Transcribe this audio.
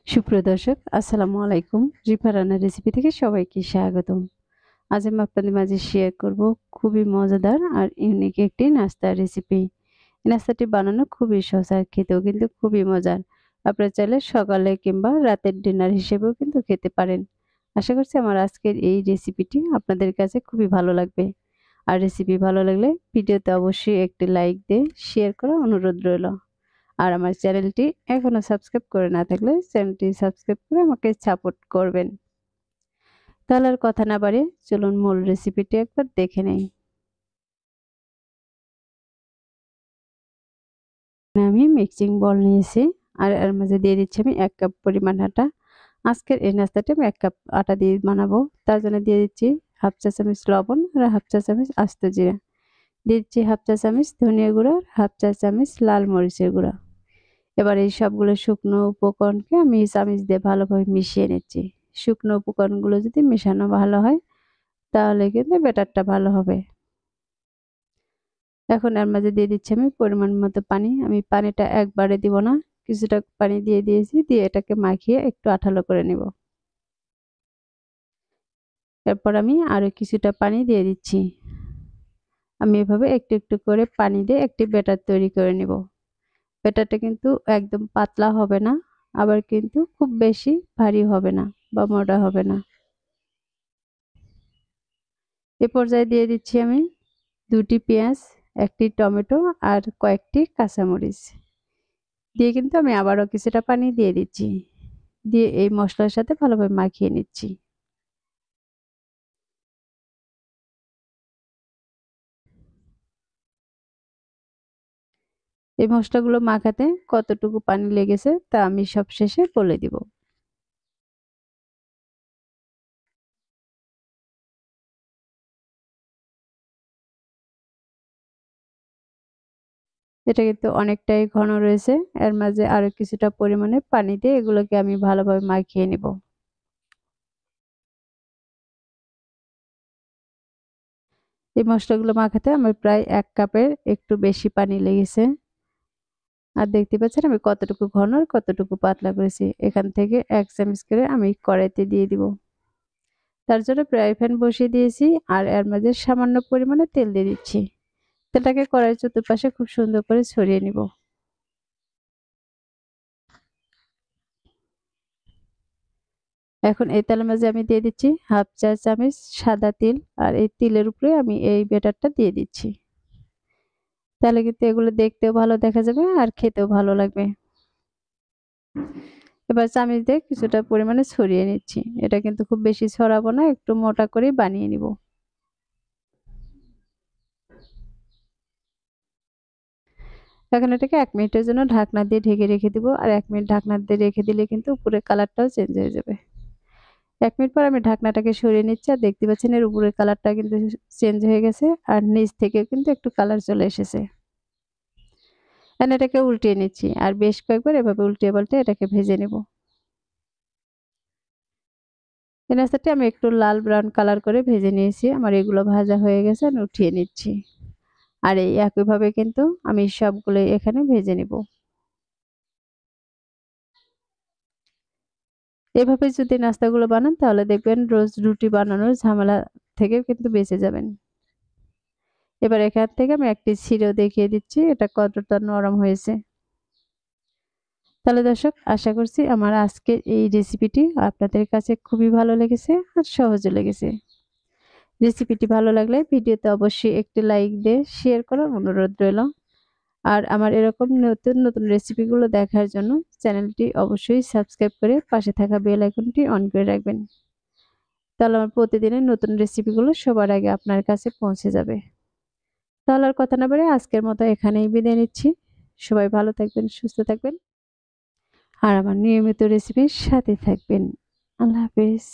সুপ্রিয় দর্শক, আসসালামু আলাইকুম। রিফা রান্নার রেসিপি থেকে সবাইকে স্বাগতম। আজ আমি আপনাদের মাঝে শেয়ার করব খুবই মজাদার আর ইউনিক একটি নাস্তার রেসিপি। এই নাস্তাটি বানানো খুবই সহজ আর খেতেও কিন্তু খুবই মজার। আপনারা চাইলে সকালে কিংবা রাতের ডিনার হিসেবেও কিন্তু খেতে পারেন। আশা করছি আমার আজকের এই রেসিপিটি আপনাদের কাছে খুবই ভালো লাগবে। আর রেসিপি ভালো লাগলে ভিডিওতে অবশ্যই একটি লাইক দিয়ে শেয়ার করার অনুরোধ রইল। আর আমার চ্যানেলটি এখনো সাবস্ক্রাইব করে না থাকলে চ্যানেলটি সাবস্ক্রাইব করে আমাকে সাপোর্ট করবেন। তাহলে আর কথা না বাড়িয়ে চলুন মূল রেসিপিটি একবার দেখে নেই। আমি মিক্সিং বল নিয়েছি আর এর মাঝে দিয়ে দিচ্ছি আমি 1 কাপ পরিমাণ আটা। আজকের এই নাস্তাটি আমি 1 কাপ আটা দিয়ে বানাবো। তার জন্য দিয়ে দিচ্ছি হাফ চা চামচ লবণ আর হাফ চা চামচ আস্ত জিরা। দিয়ে দিচ্ছি হাফ চা চামচ ধনিয়া গুঁড়ো আর হাফ চা চামচ লাল মরিচের গুঁড়ো। এবার এই সবগুলো শুকনো উপকরণকে আমি চামচ দিয়ে ভালোভাবে মিশিয়ে নিচ্ছি। শুকনো উপকরণগুলো যদি মেশানো ভালো হয় তাহলে কিন্তু ব্যাটারটা ভালো হবে। এখন এর মাঝে দিয়ে দিচ্ছি আমি পরিমাণ মতো পানি। আমি পানিটা একবারে দিব না, কিছুটা পানি দিয়ে দিয়েছি, দিয়ে এটাকে মাখিয়ে একটু আঠালো করে নেব। এরপর আমি আরো কিছুটা পানি দিয়ে দিচ্ছি। আমি এভাবে একটু একটু করে পানি দিয়ে একটি ব্যাটার তৈরি করে নেব। ব্যাটারটা কিন্তু একদম পাতলা হবে না, আবার কিন্তু খুব বেশি ভারী হবে না বা মোটা হবে না। এ পর্যায়ে দিয়ে দিচ্ছি আমি 2টি পেঁয়াজ, 1টি টমেটো আর কয়েকটি কাঁচামরিচ। দিয়ে কিন্তু আমি আবারও কিছুটা পানি দিয়ে দিচ্ছি। দিয়ে এই মশলার সাথে ভালোভাবে মাখিয়ে নিচ্ছি। এই মশলাগুলো মাখাতে কতটুকু পানি লেগেছে তা আমি সবশেষে বলে দিব। এটা কিন্তু অনেকটাই ঘন রয়েছে। এর মাঝে আরো কিছুটা পরিমাণে পানি দিয়ে এগুলোকে আমি ভালোভাবে মাখিয়ে নিব। এই মশলাগুলো মাখাতে আমার প্রায় 1 কাপের একটু বেশি পানি লেগেছে। আর দেখতে পাচ্ছেন আমি কতটুকু ঘন আর কতটুকু পাতলা করেছি। এখান থেকে 1 চামচ করে আমি কড়াইতে দিয়ে দিব। তার জন্য ফ্রাই প্যান বসিয়ে দিয়েছি আর এর মাঝে সামান্য পরিমাণে তেল দিয়ে দিচ্ছি। তেলটাকে কড়াইয়ের চতুর্পাশে খুব সুন্দর করে ছড়িয়ে নিব। এখন এই তেলের মাঝে আমি দিয়ে দিচ্ছি হাফ চা চামচ সাদা তিল আর এই তিলের উপরে আমি এই ব্যাটারটা দিয়ে দিচ্ছি। তাহলে কিন্তু এগুলো দেখতেও ভালো দেখা যাবে আর খেতেও ভালো লাগবে। এবার চামচ দিয়ে কিছুটা পরিমাণে ছড়িয়ে নিচ্ছি। এটা কিন্তু খুব বেশি ছড়াবো না, একটু মোটা করে বানিয়ে নিব। এখন এটাকে 1 মিনিটের জন্য ঢাকনা দিয়ে ঢেকে রেখে দিব আর 1 মিনিট ঢাকনা দিয়ে রেখে দিলে কিন্তু উপরের কালারটাও চেঞ্জ হয়ে যাবে। 1 মিনিট পর আমি ঢাকনাটাকে সরিয়ে নিচ্ছি আর দেখতে পাচ্ছেন এর উপরের কালারটা কিন্তু চেঞ্জ হয়ে গেছে আর নিচ থেকে কিন্তু একটু কালার চলে এসেছে। এখন এটাকে উল্টিয়ে নিচ্ছি আর বেশ কয়েকবার এভাবে উল্টিয়ে পাল্টে এটাকে ভেজে নেব। এই নাস্তাটি আমি একটু লাল ব্রাউন কালার করে ভেজে নিয়েছি। আমার এগুলো ভাজা হয়ে গেছে, আমি উঠিয়ে নিচ্ছি। আর এই একইভাবে কিন্তু আমি সবগুলো এখানে ভেজে নেব। এভাবে যদি নাস্তাগুলো বানান তাহলে দেখবেন রোজ রুটি বানানোর ঝামেলা থেকে কিন্তু বেঁচে যাবেন। এবার এখান থেকে আমি একটি ছিঁড়েও দেখিয়ে দিচ্ছি এটা কতটা নরম হয়েছে। তাহলে দর্শক, আশা করছি আমার আজকের এই রেসিপিটি আপনাদের কাছে খুবই ভালো লেগেছে আর সহজও লেগেছে। রেসিপিটি ভালো লাগলে ভিডিওতে অবশ্যই একটি লাইক দিয়ে শেয়ার করার অনুরোধ রইল। আর আমার এরকম নতুন নতুন রেসিপিগুলো দেখার জন্য চ্যানেলটি অবশ্যই সাবস্ক্রাইব করে পাশে থাকা বেল আইকনটি অন করে রাখবেন। তাহলে আমার প্রতিদিনের নতুন রেসিপিগুলো সবার আগে আপনার কাছে পৌঁছে যাবে। তাহলে আর কথা না বাড়িয়ে আজকের মতো এখানেই বিদায় নিচ্ছি। সবাই ভালো থাকবেন, সুস্থ থাকবেন আর আমার নিয়মিত রেসিপির সাথে থাকবেন। আল্লাহ হাফেজ।